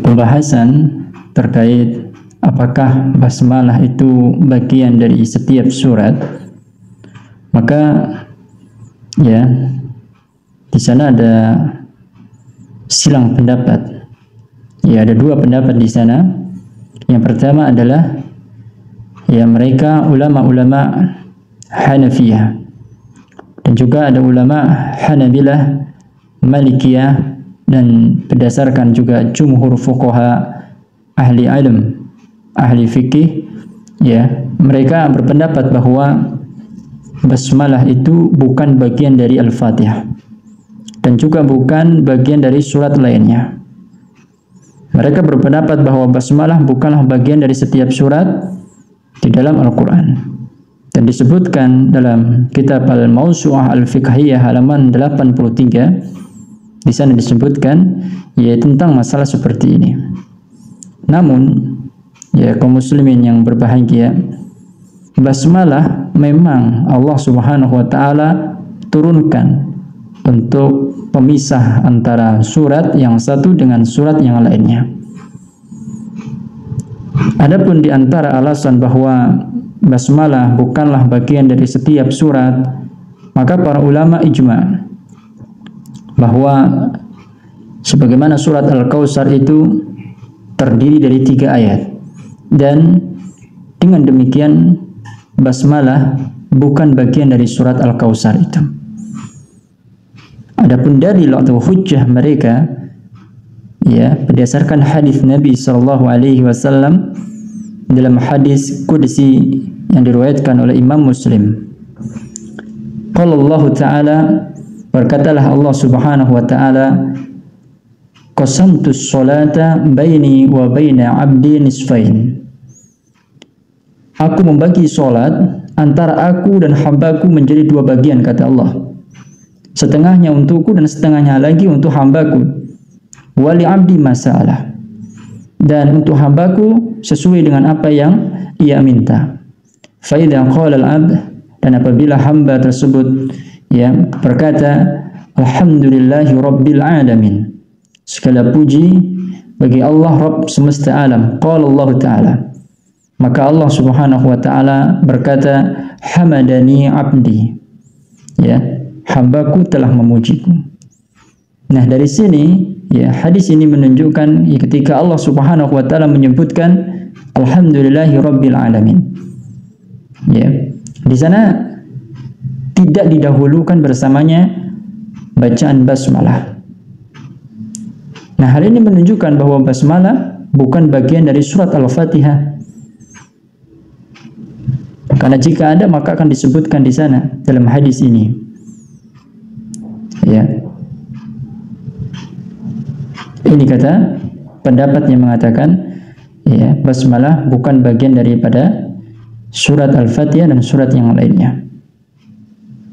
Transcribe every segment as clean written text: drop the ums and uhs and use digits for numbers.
pembahasan terkait apakah basmalah itu bagian dari setiap surat, maka ya di sana ada silang pendapat. Ya, ada dua pendapat di sana. Yang pertama adalah ya mereka ulama-ulama Hanafiyah, dan juga ada ulama Hanabilah, Malikiyah, dan berdasarkan juga jumhur fuqaha ahli ilm, ahli fikih, ya mereka berpendapat bahwa basmalah itu bukan bagian dari Al-Fatihah dan juga bukan bagian dari surat lainnya. Mereka berpendapat bahwa basmalah bukanlah bagian dari setiap surat di dalam Al-Quran. Dan disebutkan dalam kitab Al-Mawsu'ah Al-Fiqhiyah halaman 83, di sana disebutkan ya tentang masalah seperti ini. Namun ya kaum muslimin yang berbahagia, basmalah memang Allah Subhanahu wa taala turunkan untuk pemisah antara surat yang satu dengan surat yang lainnya. Adapun di antara alasan bahwa basmalah bukanlah bagian dari setiap surat, maka para ulama ijma bahwa sebagaimana surat Al-Kautsar itu terdiri dari 3 ayat, dan dengan demikian basmalah bukan bagian dari surat Al-Kautsar itu. Adapun dalil atau hujjah mereka ya berdasarkan hadis Nabi SAW dalam hadis qudsi yang diriwayatkan oleh Imam Muslim. Qala Allah Ta'ala, berkatalah Allah Subhanahu wa taala, qasamtus sholata baini wa baina 'abdi nisfain. Aku membagi salat antara aku dan hambaku menjadi 2 bagian, kata Allah. Setengahnya untukku dan setengahnya lagi untuk hambaku. Wali 'abdi masalah. Dan untuk hambaku sesuai dengan apa yang ia minta. Fa idza qala al-'abd, dan apabila hamba tersebut ya berkata alhamdulillahi rabbil alamin, segala puji bagi Allah Rabb semesta alam, qala Allah Ta'ala, maka Allah Subhanahu wa taala berkata hamadani 'abdi, ya hambaku telah memujiku. Nah, dari sini ya hadis ini menunjukkan ya, ketika Allah Subhanahu wa taala menyebutkan alhamdulillahi rabbil alamin, ya di sana tidak didahulukan bersamanya bacaan basmalah. Nah, hal ini menunjukkan bahwa basmalah bukan bagian dari surat Al-Fatihah. Karena jika ada maka akan disebutkan di sana dalam hadis ini. Ya. Ini kata pendapat yang mengatakan ya basmalah bukan bagian daripada surat Al-Fatihah dan surat yang lainnya.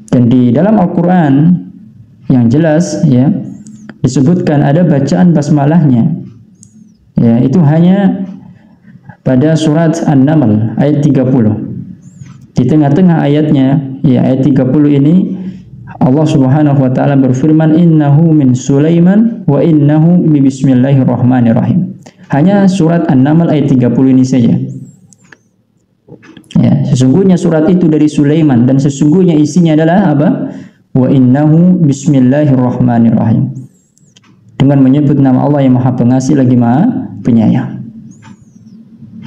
Dan di dalam Al-Quran yang jelas ya disebutkan ada bacaan basmalahnya. Ya, itu hanya pada surat An-Naml ayat 30. Di tengah-tengah ayatnya ya ayat 30 ini Allah Subhanahu wa taala berfirman innahu min Sulaiman wa innahu bismillahirrahmanirrahim. Hanya surat An-Naml ayat 30 ini saja. Ya, sesungguhnya surat itu dari Sulaiman dan sesungguhnya isinya adalah apa? Wa innahu bismillahirrahmanirrahim. Dengan menyebut nama Allah yang Maha Pengasih lagi Maha Penyayang.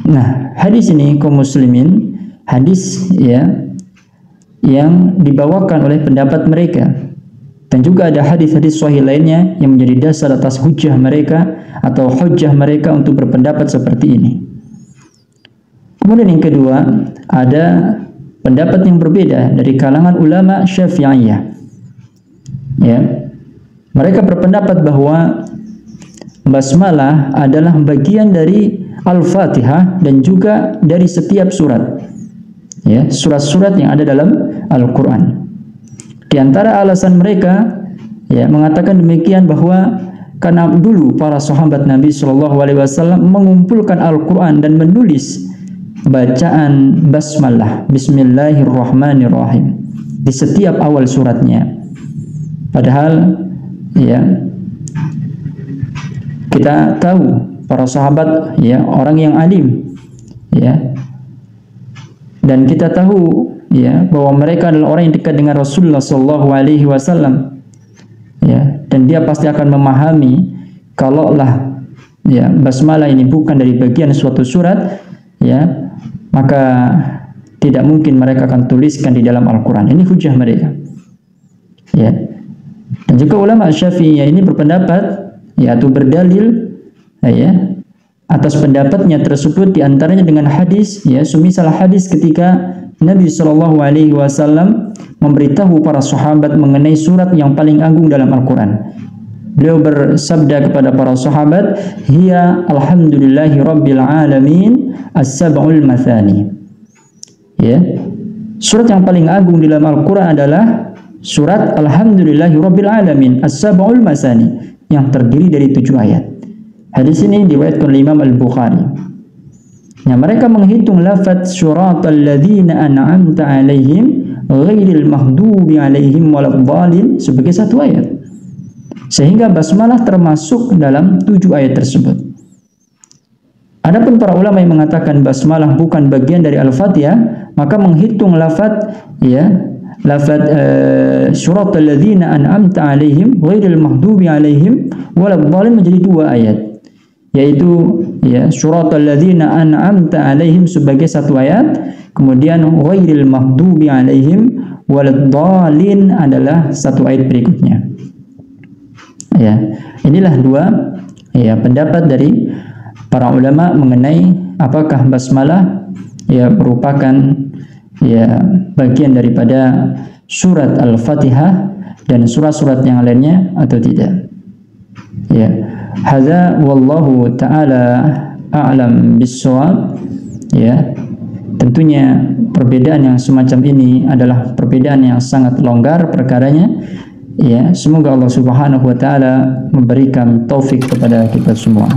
Nah, hadis ini kaum muslimin, hadis ya yang dibawakan oleh pendapat mereka, dan juga ada hadis-hadis sahih lainnya yang menjadi dasar atas hujjah mereka atau hujjah mereka untuk berpendapat seperti ini. Kemudian yang kedua, ada pendapat yang berbeda dari kalangan ulama Syafi'iyah. Ya. Mereka berpendapat bahwa basmalah adalah bagian dari Al-Fatihah dan juga dari setiap surat. Ya, surat-surat yang ada dalam Al-Quran. Di antara alasan mereka ya mengatakan demikian bahwa karena dulu para sahabat Nabi SAW mengumpulkan Al-Quran dan menulis bacaan basmalah, bismillahirrahmanirrahim, di setiap awal suratnya. Padahal ya kita tahu para sahabat ya orang yang alim ya. Dan kita tahu ya bahwa mereka adalah orang yang dekat dengan Rasulullah sallallahu alaihi wasallam. Ya, dan dia pasti akan memahami kalaulah ya basmalah ini bukan dari bagian suatu surat ya, maka tidak mungkin mereka akan tuliskan di dalam Al-Qur'an. Ini hujah mereka. Ya. Dan juga ulama Syafi'iyah ini berpendapat yaitu berdalil ya atas pendapatnya tersebut diantaranya dengan hadis ya, semisal hadis ketika Nabi Shallallahu Alaihi Wasallam memberitahu para sahabat mengenai surat yang paling agung dalam Al-Quran. Beliau bersabda kepada para sahabat, hiya alhamdulillahi rabbil alamin as-sab'ul mathani. Ya, surat yang paling agung dalam Al-Quran adalah surat alhamdulillahi rabbil alamin as-sab'ul mathani yang terdiri dari 7 ayat. Hadis ini diriwayatkan oleh Imam Al-Bukhari. Nah, mereka menghitung lafaz suratal ladzina an'amta alaihim ghairil maghdubi alaihim waladdallin sebagai 1 ayat. Sehingga basmalah termasuk dalam 7 ayat tersebut. Adapun para ulama yang mengatakan basmalah bukan bagian dari Al-Fatihah, maka menghitung lafaz ya, lafaz suratal ladzina an'amta alaihim ghairil maghdubi alaihim waladdallin menjadi 2 ayat. Yaitu ya suratal ladzina an'amta alaihim sebagai 1 ayat, kemudian ghairil maghdubi alaihim waladdallin adalah 1 ayat berikutnya. Ya, inilah 2 ya pendapat dari para ulama mengenai apakah basmalah ya merupakan ya bagian daripada surat Al-Fatihah dan surat-surat yang lainnya atau tidak. Ya. Hadza wallahu taala a'lam bis-shawab. Ya. Tentunya perbedaan yang semacam ini adalah perbedaan yang sangat longgar perkaranya. Ya, semoga Allah Subhanahu wa taala memberikan taufik kepada kita semua.